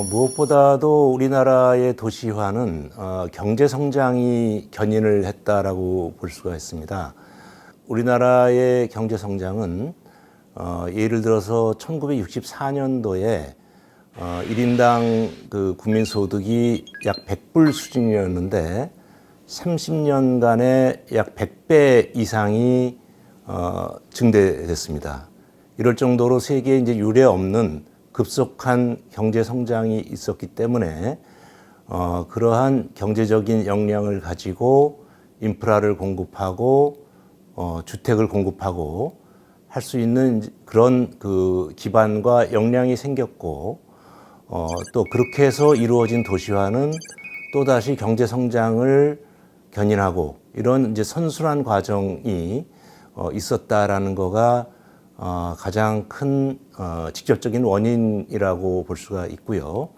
무엇보다도 우리나라의 도시화는 경제 성장이 견인을 했다라고 볼 수가 있습니다. 우리나라의 경제 성장은 예를 들어서 1964년도에 1인당 그 국민 소득이 약 100불 수준이었는데 30년간에 약 100배 이상이 증대됐습니다. 이럴 정도로 세계에 이제 유례 없는 급속한 경제 성장이 있었기 때문에 그러한 경제적인 역량을 가지고 인프라를 공급하고 주택을 공급하고 할 수 있는 그런 그 기반과 역량이 생겼고 또 그렇게 해서 이루어진 도시화는 또다시 경제 성장을 견인하고 이런 이제 선순환 과정이 있었다라는 거가 가장 큰 직접적인 원인이라고 볼 수가 있고요.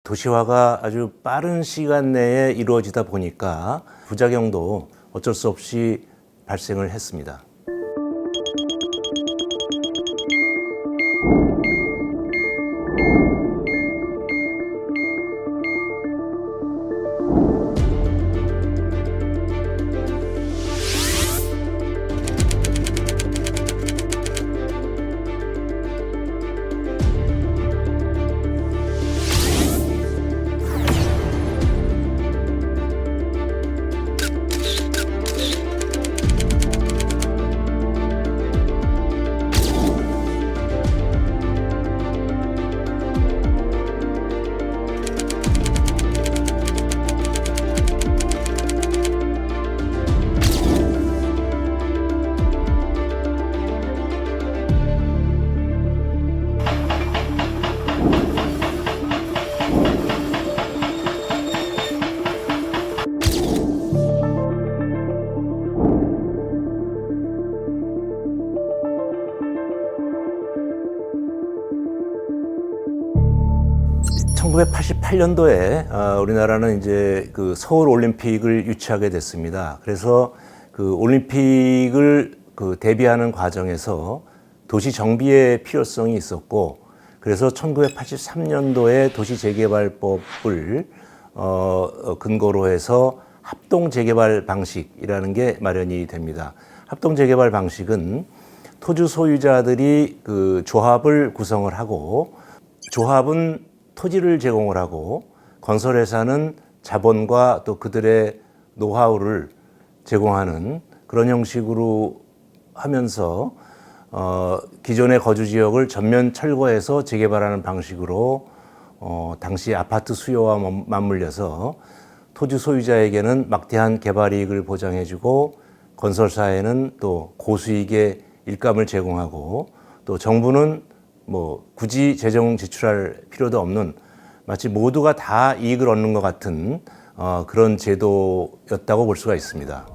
도시화가 아주 빠른 시간 내에 이루어지다 보니까 부작용도 어쩔 수 없이 발생을 했습니다. (1988년도에) 우리나라는 이제 그 서울 올림픽을 유치하게 됐습니다. 그래서 그 올림픽을 그 대비하는 과정에서 도시 정비의 필요성이 있었고, 그래서 1983년도에 도시재개발법을 근거로 해서 합동재개발 방식이라는 게 마련이 됩니다. 합동재개발 방식은 토지 소유자들이 그 조합을 구성을 하고, 조합은 토지를 제공을 하고 건설회사는 자본과 또 그들의 노하우를 제공하는 그런 형식으로 하면서 기존의 거주 지역을 전면 철거해서 재개발하는 방식으로 당시 아파트 수요와 맞물려서 토지 소유자에게는 막대한 개발 이익을 보장해주고 건설사에는 또 고수익의 일감을 제공하고 또 정부는 뭐 굳이 재정 지출할 필요도 없는 마치 모두가 다 이익을 얻는 것 같은 그런 제도였다고 볼 수가 있습니다.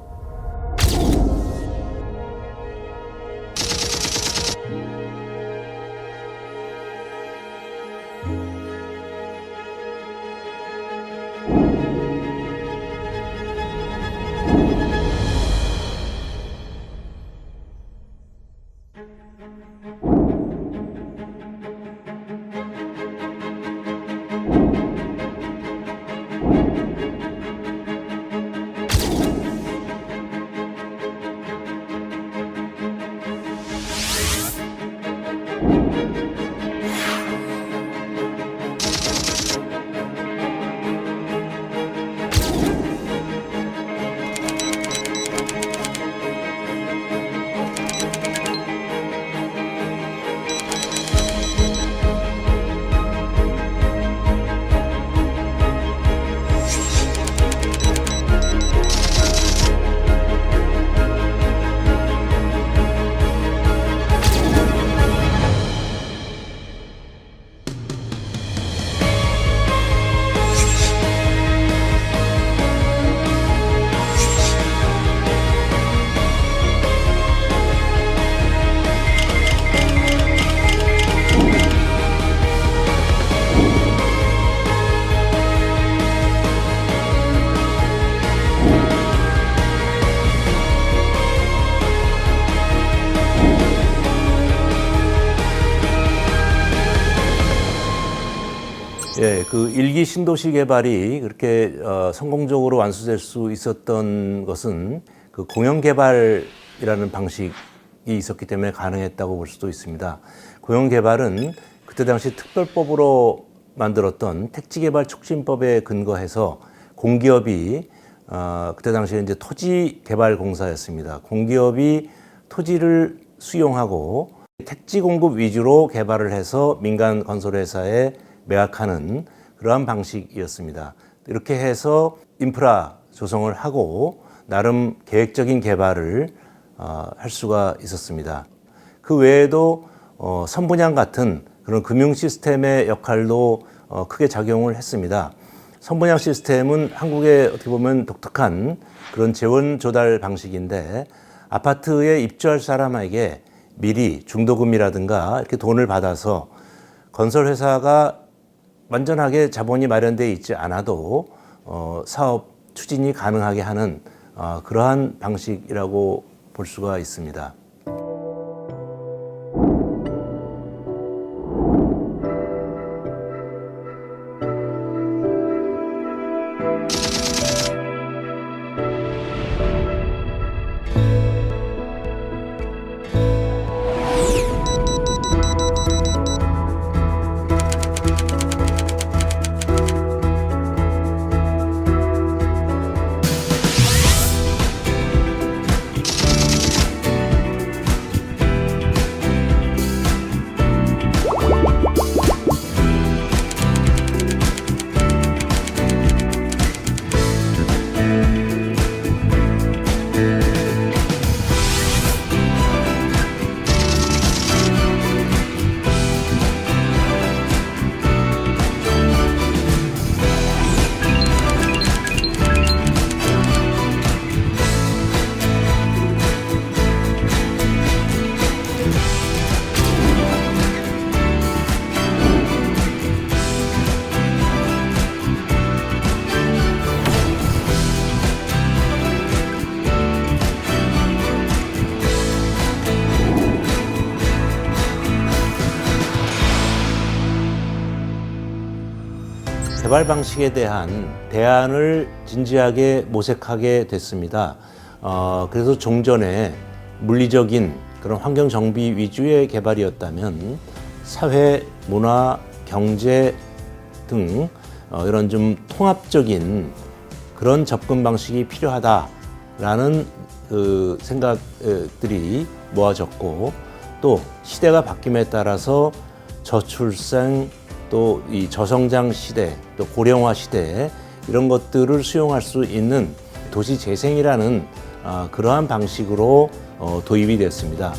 예, 그 일기 신도시 개발이 그렇게 성공적으로 완수될 수 있었던 것은 그 공영 개발이라는 방식이 있었기 때문에 가능했다고 볼 수도 있습니다. 공영 개발은 그때 당시 특별법으로 만들었던 택지개발촉진법에 근거해서 공기업이 그때 당시에 이제 토지개발공사였습니다. 공기업이 토지를 수용하고 택지 공급 위주로 개발을 해서 민간 건설회사에 매각하는 그러한 방식이었습니다. 이렇게 해서 인프라 조성을 하고 나름 계획적인 개발을 할 수가 있었습니다. 그 외에도 선분양 같은 그런 금융 시스템의 역할도 크게 작용을 했습니다. 선분양 시스템은 한국의 어떻게 보면 독특한 그런 재원 조달 방식인데 아파트에 입주할 사람에게 미리 중도금이라든가 이렇게 돈을 받아서 건설회사가 완전하게 자본이 마련되어 있지 않아도 사업 추진이 가능하게 하는 그러한 방식이라고 볼 수가 있습니다. 개발 방식에 대한 대안을 진지하게 모색하게 됐습니다. 그래서 종전에 물리적인 그런 환경 정비 위주의 개발이었다면 사회, 문화, 경제 등 이런 좀 통합적인 그런 접근 방식이 필요하다라는 그 생각들이 모아졌고 또 시대가 바뀜에 따라서 저출생 또 이 저성장 시대, 또 고령화 시대 이런 것들을 수용할 수 있는 도시 재생이라는 그러한 방식으로 도입이 됐습니다.